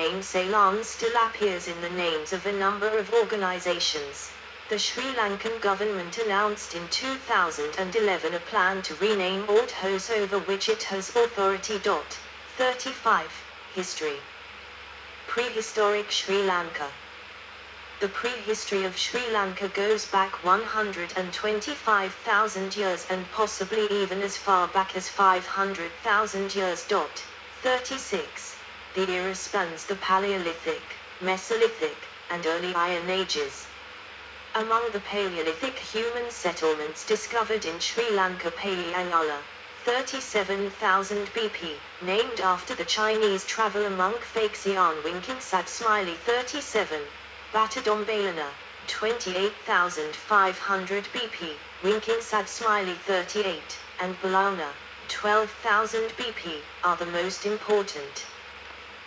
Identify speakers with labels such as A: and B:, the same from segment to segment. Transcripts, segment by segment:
A: name Ceylon still appears in the names of a number of organizations. The Sri Lankan government announced in 2011 a plan to rename all toes over which it has authority. 35. History. Prehistoric Sri Lanka. The prehistory of Sri Lanka goes back 125,000 years and possibly even as far back as 500,000 years. 36. The era spans the Paleolithic, Mesolithic, and early Iron Ages. Among the Paleolithic human settlements discovered in Sri Lanka, Payangala, 37,000 BP, named after the Chinese traveller monk Faxian Winking Sad Smiley 37, Batadombalana, 28,500 BP, Winking Sad Smiley 38, and Balauna, 12,000 BP, are the most important.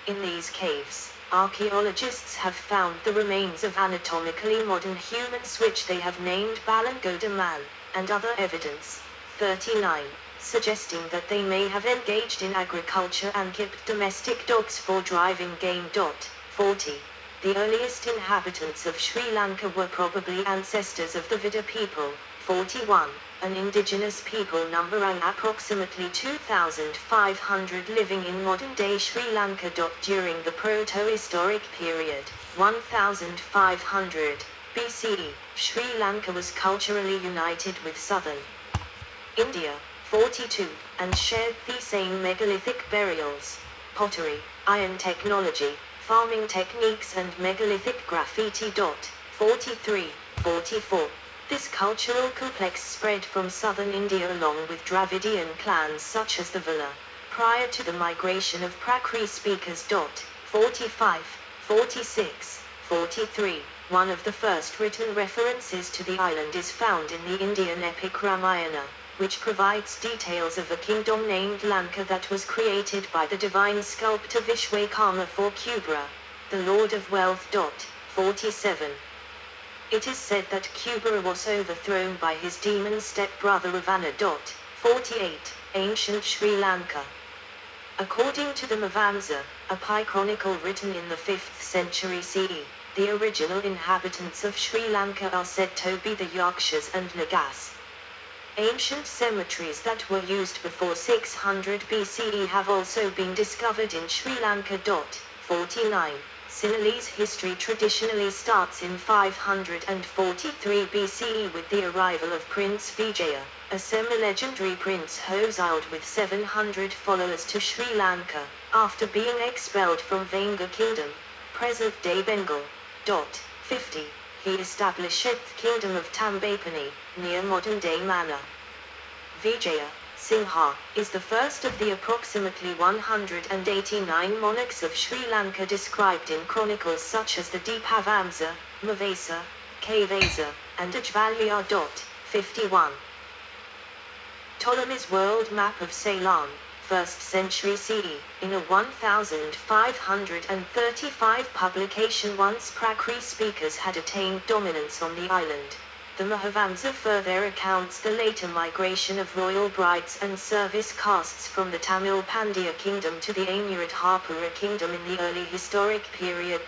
A: In these caves, archaeologists have found the remains of anatomically modern humans which they have named Balangoda Man, and other evidence, 39, suggesting that they may have engaged in agriculture and kept domestic dogs for driving game. 40. The earliest inhabitants of Sri Lanka were probably ancestors of the Vida people, 41, an indigenous people numbering approximately 2,500 living in modern-day Sri Lanka. During the protohistoric period, 1,500 BCE, Sri Lanka was culturally united with southern India, 42, and shared the same megalithic burials, pottery, iron technology, farming techniques and megalithic graffiti. 43, 44. This cultural complex spread from southern India along with Dravidian clans such as the Villa, prior to the migration of Prakri speakers. 45, 46, 43. One of the first written references to the island is found in the Indian epic Ramayana, which provides details of a kingdom named Lanka that was created by the divine sculptor Vishwakarma for Kubra, the lord of wealth. 47. It is said that Kubra was overthrown by his demon stepbrother Ravana. 48. Ancient Sri Lanka. According to the Mavamsa, a Pi chronicle written in the 5th century CE, the original inhabitants of Sri Lanka are said to be the Yakshas and Nagas. Ancient cemeteries that were used before 600 BCE have also been discovered in Sri Lanka. 49. Sinhalese history traditionally starts in 543 BCE with the arrival of Prince Vijaya, a semi-legendary prince who exiled with 700 followers to Sri Lanka, after being expelled from Venga Kingdom, present-day Bengal. 50. He established the kingdom of Tambapani, near modern-day Manna. Vijaya Singha is the first of the approximately 189 monarchs of Sri Lanka described in chronicles such as the Deepavamsa, Mavasa, Kavasa, and Ajvalya. 51. Ptolemy's world map of Ceylon, 1st century CE, in a 1535 publication once Prakri speakers had attained dominance on the island. The Mahavamsa further accounts the later migration of royal brides and service castes from the Tamil Pandya kingdom to the Anuradhapura kingdom in the early historic period.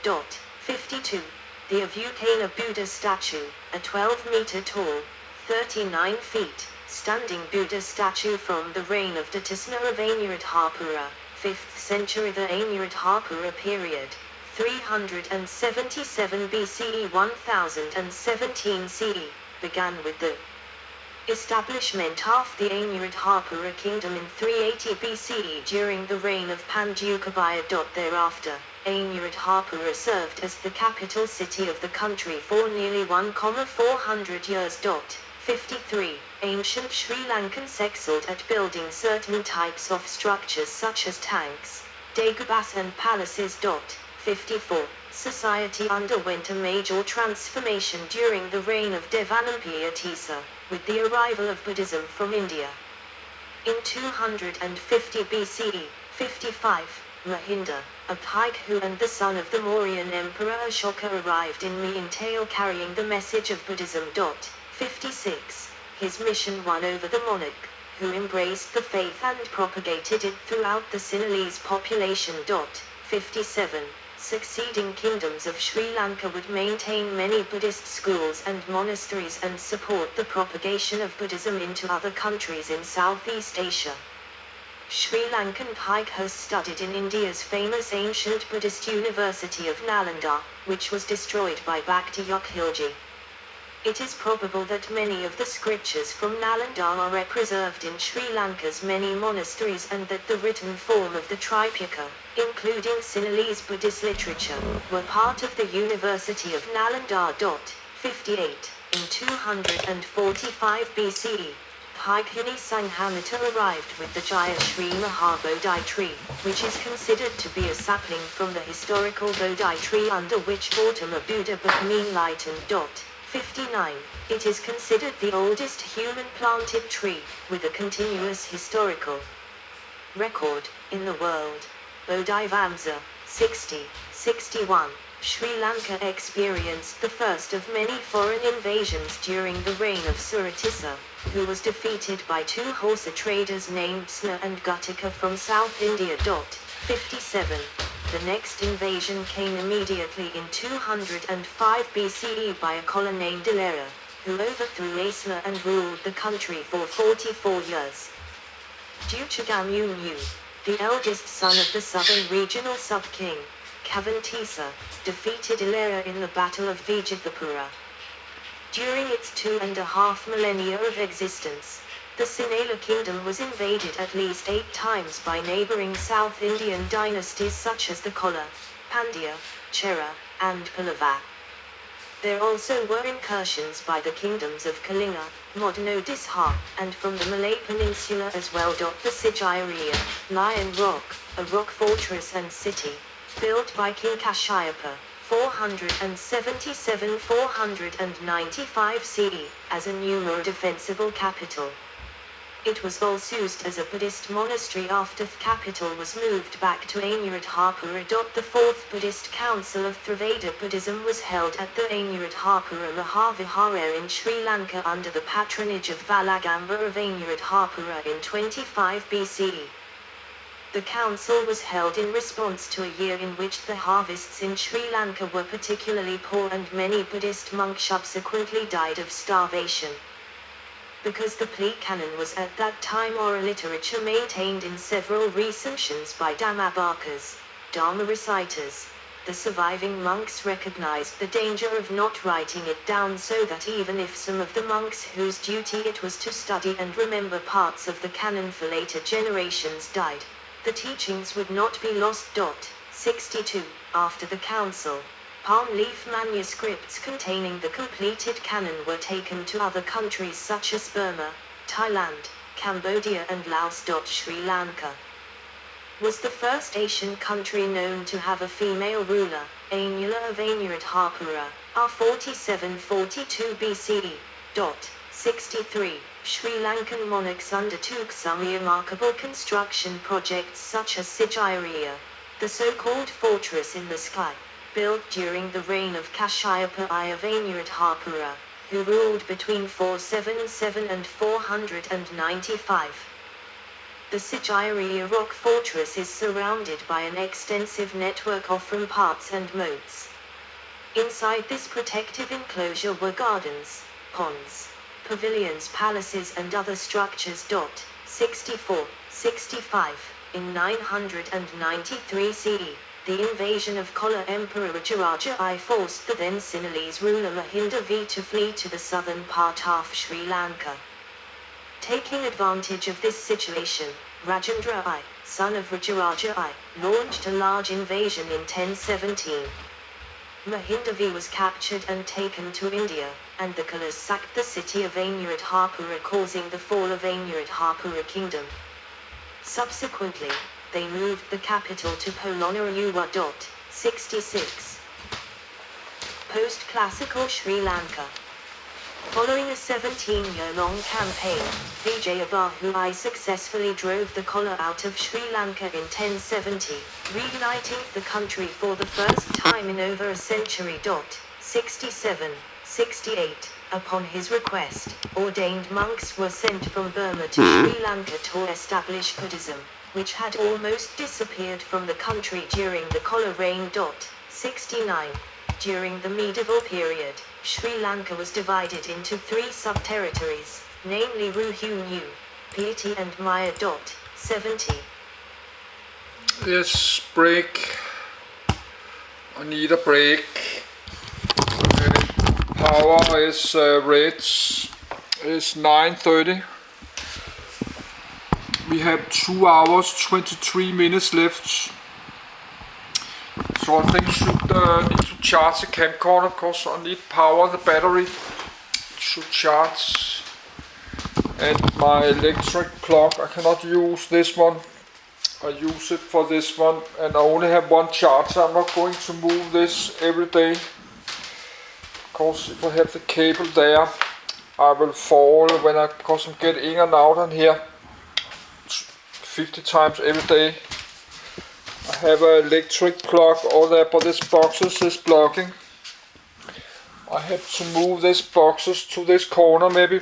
A: 52. The Avukana Buddha statue, a 12-meter tall, 39 feet, standing Buddha statue from the reign of Datisna of Anuradhapura, 5th century. The Anuradhapura period, 377 BCE 1017 CE, began with the establishment of the Anuradhapura kingdom in 380 BCE during the reign of Pandukabhaya. Thereafter, Anuradhapura served as the capital city of the country for nearly 1,400 years. 53. Ancient Sri Lankans excelled at building certain types of structures such as tanks, dagobas and palaces. 54. Society underwent a major transformation during the reign of Devanampiya, with the arrival of Buddhism from India. In 250 BCE, 55, Mahinda, a Bhikkhu and the son of the Mauryan Emperor Ashoka arrived in Middel carrying the message of Buddhism. 56. His mission won over the monarch, who embraced the faith and propagated it throughout the Sinhalese population. 57. Succeeding kingdoms of Sri Lanka would maintain many Buddhist schools and monasteries and support the propagation of Buddhism into other countries in Southeast Asia. Sri Lankan Pike has studied in India's famous ancient Buddhist university of Nalanda, which was destroyed by Bhakti-Yog Khilji. It is probable that many of the scriptures from Nalanda are preserved in Sri Lanka's many monasteries and that the written form of the Tripitaka, including Sinhalese Buddhist literature, were part of the University of Nalanda. 58. In 245 BCE, Paigini Sanghamata arrived with the Jayashri Mahabodhi tree, which is considered to be a sapling from the historical Bodhi tree under which Gautama Buddha became enlightened. 59. It is considered the oldest human planted tree, with a continuous historical record in the world. Bodhi Vamsa, 60. 61. Sri Lanka experienced the first of many foreign invasions during the reign of Suratissa, who was defeated by two Horsa traders named Sna and Guttika from South India. 57. The next invasion came immediately in 205 BCE by a Chola named Dilera, who overthrew Asna and ruled the country for 44 years. Duchagamunu, the eldest son of the southern regional sub-king, Kavantisa, defeated Ilera in the Battle of Vijayapura. During its 2.5 millennia of existence, the Sinhala kingdom was invaded at least 8 times by neighboring South Indian dynasties such as the Chola, Pandya, Chera, and Pallava. There also were incursions by the kingdoms of Kalinga, modern Odisha, and from the Malay Peninsula as well. The Sigiriya, Lion Rock, a rock fortress and city, built by King Kashyapa, 477-495 CE, as a new more defensible capital. It was also used as a Buddhist monastery after the capital was moved back to Kannar-Dubai. The Fourth Buddhist Council of Theravada Buddhism was held at the Kannar-Dubai Mahavihara in Sri Lanka under the patronage of Valagamba of Kannar-Dubai in 25 BCE. The council was held in response to a year in which the harvests in Sri Lanka were particularly poor and many Buddhist monks subsequently died of starvation. Because the Pali Canon was at that time oral literature maintained in several recensions by Dhammabakas, Dharma reciters, the surviving monks recognized the danger of not writing it down so that even if some of the monks whose duty it was to study and remember parts of the canon for later generations died, the teachings would not be lost. 62. After the council, palm leaf manuscripts containing the completed canon were taken to other countries such as Burma, Thailand, Cambodia and Laos. Sri Lanka was the first Asian country known to have a female ruler, Anula of Kannar-Dubai, R4742 BCE. 63. Sri Lankan monarchs undertook some remarkable construction projects such as Sigiriya, the so-called fortress in the sky, built during the reign of Kashyapa I of Kannar-Dubai, who ruled between 477 and 495. The Sigiriya rock fortress is surrounded by an extensive network of ramparts and moats. Inside this protective enclosure were gardens, ponds, pavilions, palaces and other structures. 64. 65. In 993 CE, the invasion of Chola Emperor Rajaraja I forced the then Sinhalese ruler Mahinda V to flee to the southern part of Sri Lanka. Taking advantage of this situation, Rajendra I, son of Rajaraja I, launched a large invasion in 1017. Mahinda V was captured and taken to India, and the Cholas sacked the city of Kannar-Dubai, causing the fall of Kannar-Dubai kingdom. Subsequently, they moved the capital to Polonnaruwa. 66. Post-classical Sri Lanka. Following a 17-year-long campaign, Vijayabhu I successfully drove the Chola out of Sri Lanka in 1070, reuniting the country for the first time in over a century. 67. 68. Upon his request, ordained monks were sent from Burma to Sri Lanka to establish Buddhism. which had almost disappeared from the country during the cholera reign. 69. During the medieval period, Sri Lanka was divided into 3 sub-territories, namely Ruhunu, Piti and Maya. 70.
B: Yes, break. I need a break. Okay. Power is red. It's 9:30. We have 2 hours 23 minutes left. So I think I should need to charge the camcorder because I need power the battery to charge. And my electric plug, I cannot use this one. I use it for this one, and I only have 1 charger. I'm not going to move this every day, because if I have the cable there, I will fall because I'm getting in and out on here 50 times every day. I have an electric plug over there, but this boxes is blocking. I have to move this boxes to this corner maybe.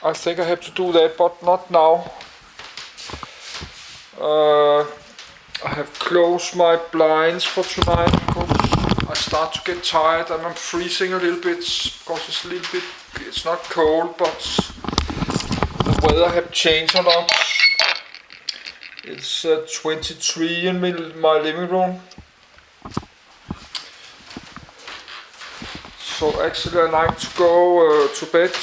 B: I think I have to do that, but not now. I have closed my blinds for tonight because I start to get tired and I'm freezing a little bit because it's not cold, but the weather have changed a lot. It's 23 in my living room. So actually I like to go to bed